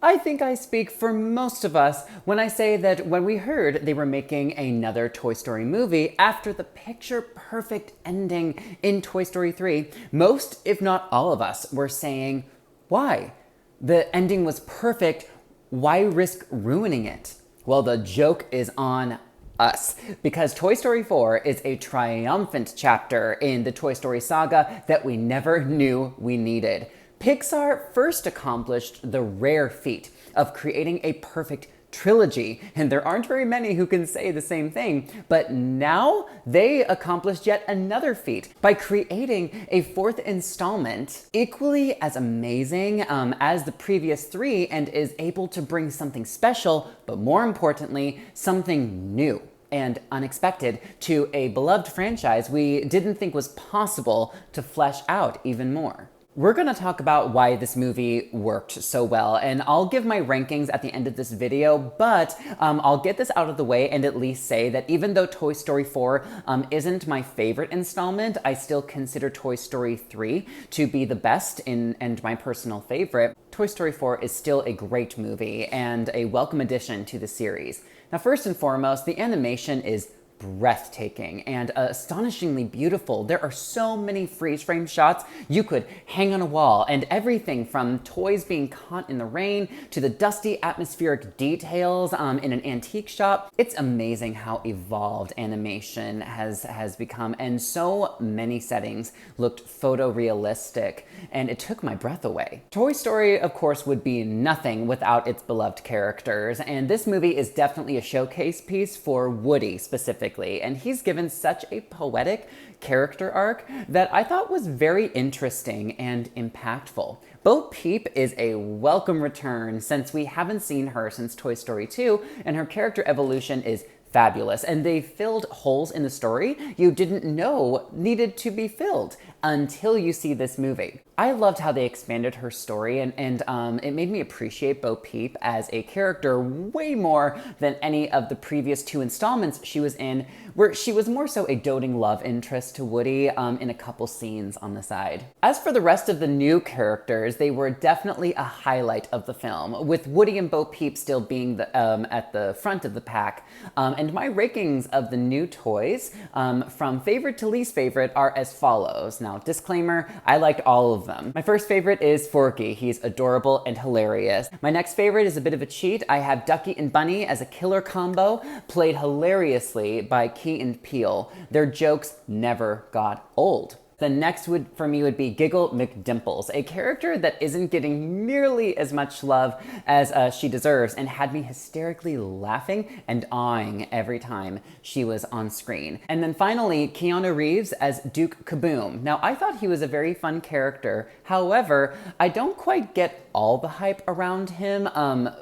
I think I speak for most of us when I say that when we heard they were making another Toy Story movie after the picture perfect ending in Toy Story 3, most, if not all of us, were saying, why? The ending was perfect. Why risk ruining it? Well, the joke is on us because Toy Story 4 is a triumphant chapter in the Toy Story saga that we never knew we needed. Pixar first accomplished the rare feat of creating a perfect trilogy, and there aren't very many who can say the same thing, but now they accomplished yet another feat by creating a fourth installment equally as amazing as the previous three and is able to bring something special, but more importantly, something new and unexpected to a beloved franchise we didn't think was possible to flesh out even more. We're going to talk about why this movie worked so well, and I'll give my rankings at the end of this video, but I'll get this out of the way and at least say that even though Toy Story 4 isn't my favorite installment, I still consider Toy Story 3 to be the best and my personal favorite. Toy Story 4 is still a great movie and a welcome addition to the series. Now, first and foremost, the animation is breathtaking and astonishingly beautiful. There are so many freeze frame shots you could hang on a wall, and everything from toys being caught in the rain to the dusty atmospheric details in an antique shop. It's amazing how evolved animation has become, and so many settings looked photorealistic, and it took my breath away. Toy Story, of course, would be nothing without its beloved characters, and this movie is definitely a showcase piece for Woody specifically. And he's given such a poetic character arc that I thought was very interesting and impactful. Bo Peep is a welcome return since we haven't seen her since Toy Story 2, and her character evolution is fabulous, and they filled holes in the story you didn't know needed to be filled until you see this movie. I loved how they expanded her story, and it made me appreciate Bo Peep as a character way more than any of the previous two installments she was in, where she was more so a doting love interest to Woody in a couple scenes on the side. As for the rest of the new characters, they were definitely a highlight of the film, with Woody and Bo Peep still being at the front of the pack. And my rankings of the new toys, from favorite to least favorite, are as follows. Now, disclaimer, I liked all of them. My first favorite is Forky. He's adorable and hilarious. My next favorite is a bit of a cheat. I have Ducky and Bunny as a killer combo, played hilariously by Key and Peele. Their jokes never got old. The next for me would be Giggle McDimples, a character that isn't getting nearly as much love as she deserves and had me hysterically laughing and awing every time she was on screen. And then finally, Keanu Reeves as Duke Kaboom. Now, I thought he was a very fun character. However, I don't quite get all the hype around him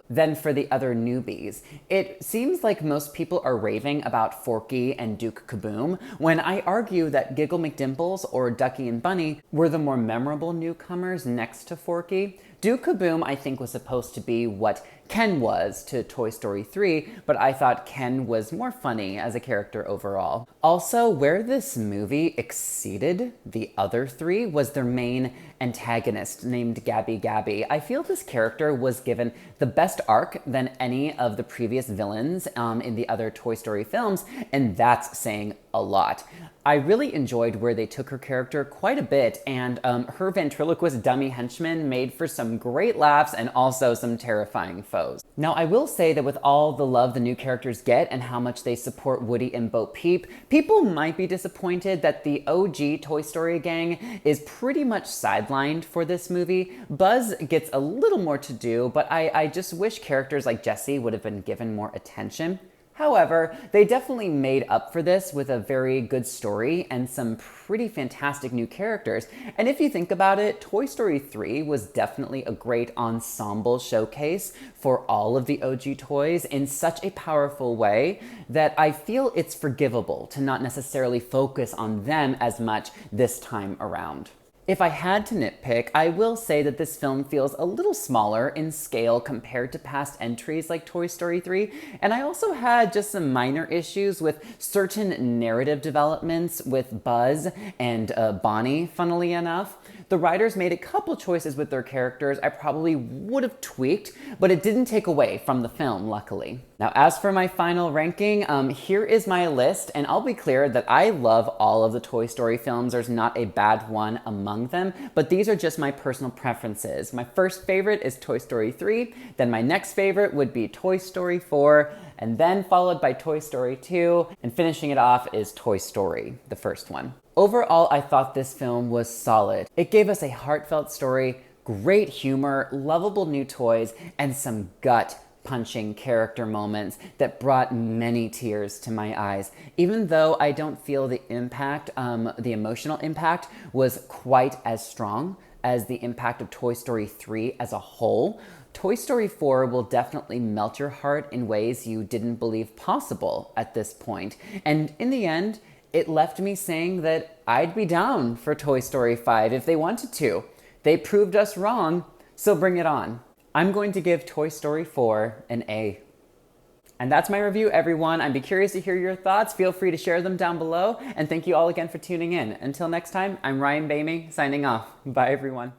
than for the other newbies. It seems like most people are raving about Forky and Duke Kaboom, when I argue that Giggle McDimples or Ducky and Bunny were the more memorable newcomers next to Forky. Duke Kaboom, I think, was supposed to be what Ken was to Toy Story 3, but I thought Ken was more funny as a character overall. Also, where this movie exceeded the other three was their main antagonist named Gabby Gabby. I feel this character was given the best arc than any of the previous villains in the other Toy Story films, and that's saying a lot. I really enjoyed where they took her character quite a bit, and her ventriloquist dummy henchman made for some great laughs and also some terrifying foes. Now, I will say that with all the love the new characters get and how much they support Woody and Bo Peep, people might be disappointed that the OG Toy Story gang is pretty much sidelined for this movie. Buzz gets a little more to do, but I just wish characters like Jessie would have been given more attention. However, they definitely made up for this with a very good story and some pretty fantastic new characters. And if you think about it, Toy Story 3 was definitely a great ensemble showcase for all of the OG toys in such a powerful way that I feel it's forgivable to not necessarily focus on them as much this time around. If I had to nitpick, I will say that this film feels a little smaller in scale compared to past entries like Toy Story 3, and I also had just some minor issues with certain narrative developments with Buzz and Bonnie, funnily enough. The writers made a couple choices with their characters I probably would have tweaked, but it didn't take away from the film, luckily. Now, as for my final ranking, here is my list, and I'll be clear that I love all of the Toy Story films. There's not a bad one among them, but these are just my personal preferences. My first favorite is Toy Story 3, then my next favorite would be Toy Story 4, and then followed by Toy Story 2, and finishing it off is Toy Story, the first one. Overall, I thought this film was solid. It gave us a heartfelt story, great humor, lovable new toys, and some gut-punching character moments that brought many tears to my eyes. Even though I don't feel the impact, the emotional impact was quite as strong as the impact of Toy Story 3 as a whole, Toy Story 4 will definitely melt your heart in ways you didn't believe possible at this point. And in the end, it left me saying that I'd be down for Toy Story 5 if they wanted to. They proved us wrong, so bring it on. I'm going to give Toy Story 4 an A. And that's my review, everyone. I'd be curious to hear your thoughts. Feel free to share them down below. And thank you all again for tuning in. Until next time, I'm Ryan Boehme, signing off. Bye, everyone.